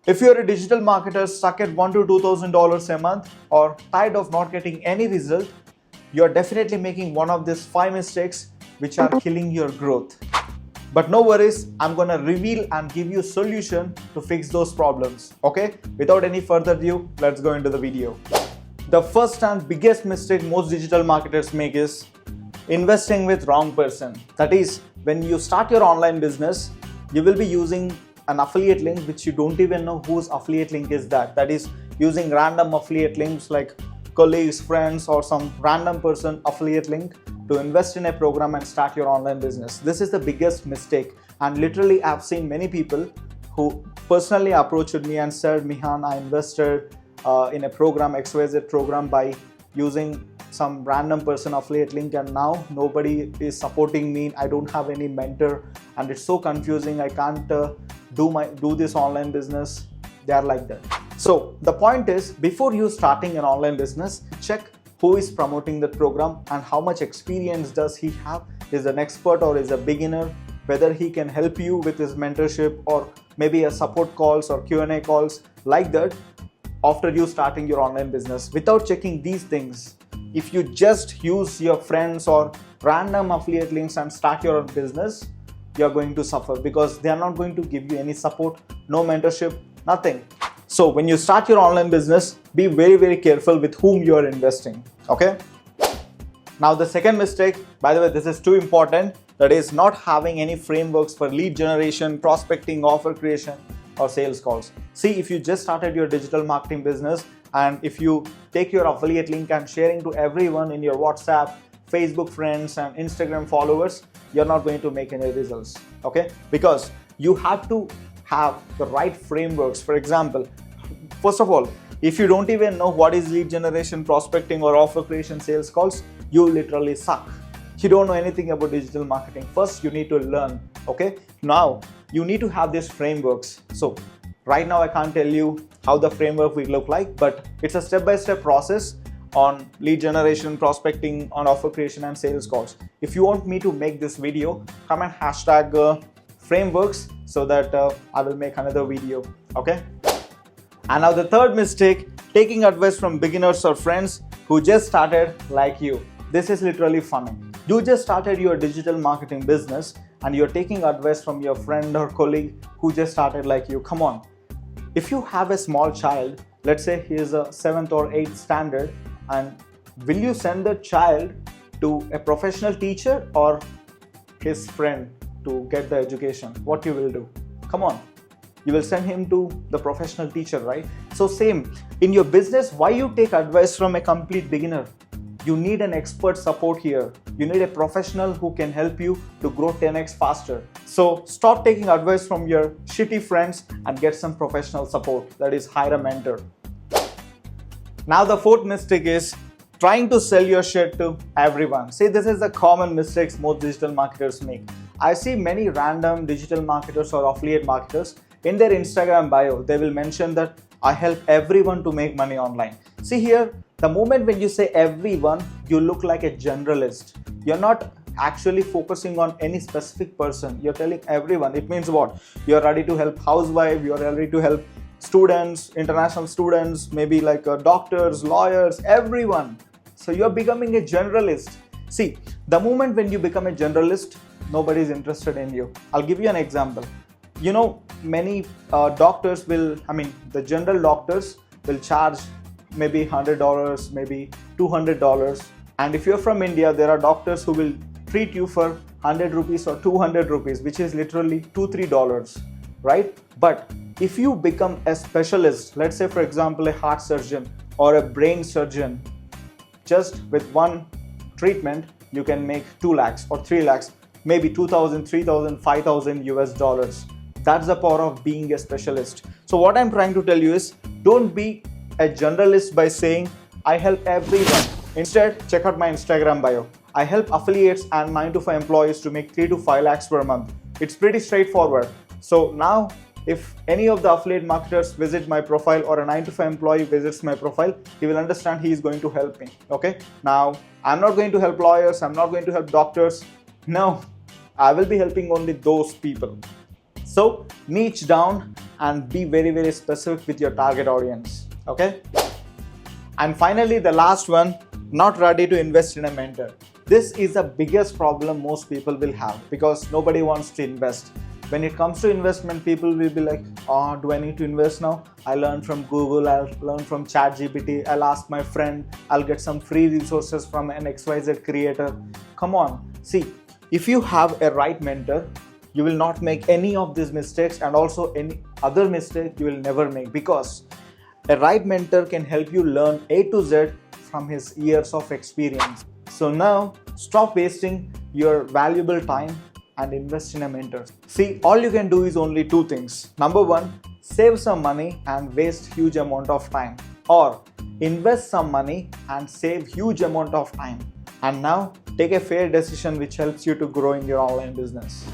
If you're a digital marketer stuck at $1,000 to $2,000 a month or tired of not getting any result, you're definitely making one of these 5 mistakes which are killing your growth. But no worries, I'm gonna reveal and give you a solution to fix those problems. Okay? Without any further ado, let's go into the video. The first and biggest mistake most digital marketers make is investing with wrong person. That is, when you start your online business, you will be using an affiliate link which you don't even know whose affiliate link is that. That is, using random affiliate links like colleagues, friends, or some random person affiliate link to invest in a program and start your online business. This is the biggest mistake, and literally I've seen many people who personally approached me and said, Mihan, I invested in a program, XYZ program, by using some random person affiliate link, and now nobody is supporting me. I don't have any mentor and it's so confusing. I can't do this online business. They are like that. So the point is, before you starting an online business, check who is promoting the program and how much experience does he have. Is an expert or is a beginner, whether he can help you with his mentorship or maybe a support calls or Q&A calls like that after you starting your online business. Without checking these things, if you just use your friends or random affiliate links and start your own business, you are going to suffer because they are not going to give you any support, no mentorship, nothing. So when you start your online business, be very, very careful with whom you are investing. Okay? Now the second mistake, by the way, this is too important, that is not having any frameworks for lead generation, prospecting, offer creation, or sales calls. See, if you just started your digital marketing business and if you take your affiliate link and sharing to everyone in your WhatsApp, Facebook friends and Instagram followers, you're not going to make any results. Okay? Because you have to have the right frameworks. For example, first of all, if you don't even know what is lead generation, prospecting, or offer creation, sales calls, you literally suck. You don't know anything about digital marketing. First, you need to learn. Okay? Now, you need to have these frameworks. So, right now I can't tell you how the framework will look like, but it's a step-by-step process on lead generation, prospecting, on offer creation and sales calls. If you want me to make this video, comment hashtag frameworks so that I will make another video. Okay? And now the third mistake, taking advice from beginners or friends who just started like you. This is literally funny. You just started your digital marketing business and you're taking advice from your friend or colleague who just started like you. Come on. If you have a small child, let's say he is a 7th or 8th standard, and will you send the child to a professional teacher or his friend to get the education? What you will do? Come on. You will send him to the professional teacher, right? So same, in your business, why you take advice from a complete beginner? You need an expert support here. You need a professional who can help you to grow 10x faster. So stop taking advice from your shitty friends and get some professional support. That is, hire a mentor. Now the fourth mistake is trying to sell your shit to everyone. See, this is the common mistakes most digital marketers make. I see many random digital marketers or affiliate marketers in their Instagram bio, they will mention that I help everyone to make money online. See here, the moment when you say everyone, you look like a generalist. You're not actually focusing on any specific person. You're telling everyone. It means what? You're ready to help housewives, you're ready to help students, international students, maybe like doctors, lawyers, everyone. So you're becoming a generalist. See, the moment when you become a generalist, nobody is interested in you. I'll give you an example. You know, many doctors will, the general doctors will charge maybe $100, maybe $200. And if you're from India, there are doctors who will treat you for 100 rupees or 200 rupees, which is literally $2-3, right? But if you become a specialist, let's say for example, a heart surgeon or a brain surgeon, just with one treatment, you can make 2 lakhs or 3 lakhs, maybe 2,000, 3,000, 5,000 US dollars. That's the power of being a specialist. So what I'm trying to tell you is, don't be a generalist by saying, I help everyone. Instead, check out my Instagram bio. I help affiliates and 9-to-5 employees to make 3 to 5 lakhs per month. It's pretty straightforward. So now, if any of the affiliate marketers visit my profile or a 9-to-5 employee visits my profile, he will understand he is going to help me. Okay? Now, I'm not going to help lawyers. I'm not going to help doctors. No, I will be helping only those people. So niche down and be very, very specific with your target audience. Okay? And finally, the last one, not ready to invest in a mentor. This is the biggest problem most people will have because nobody wants to invest. When it comes to investment, people will be like, oh, do I need to invest now? I learn from Google, I'll learn from ChatGPT, I'll ask my friend, I'll get some free resources from an XYZ creator. Come on. See, if you have a right mentor, you will not make any of these mistakes, and also any other mistake you will never make, because a right mentor can help you learn A to Z from his years of experience. So now, stop wasting your valuable time and invest in a mentor. See, all you can do is only two things. Number one, save some money and waste huge amount of time, or invest some money and save huge amount of time. And now take a fair decision which helps you to grow in your online business.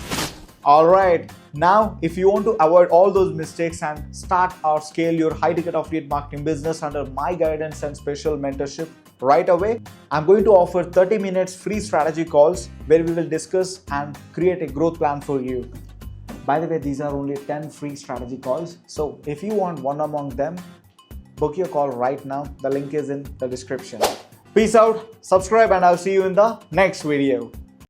Alright, now if you want to avoid all those mistakes and start or scale your high ticket affiliate marketing business under my guidance and special mentorship right away, I'm going to offer 30 minutes free strategy calls where we will discuss and create a growth plan for you. By the way, these are only 10 free strategy calls. So if you want one among them, book your call right now. The link is in the description. Peace out, subscribe, and I'll see you in the next video.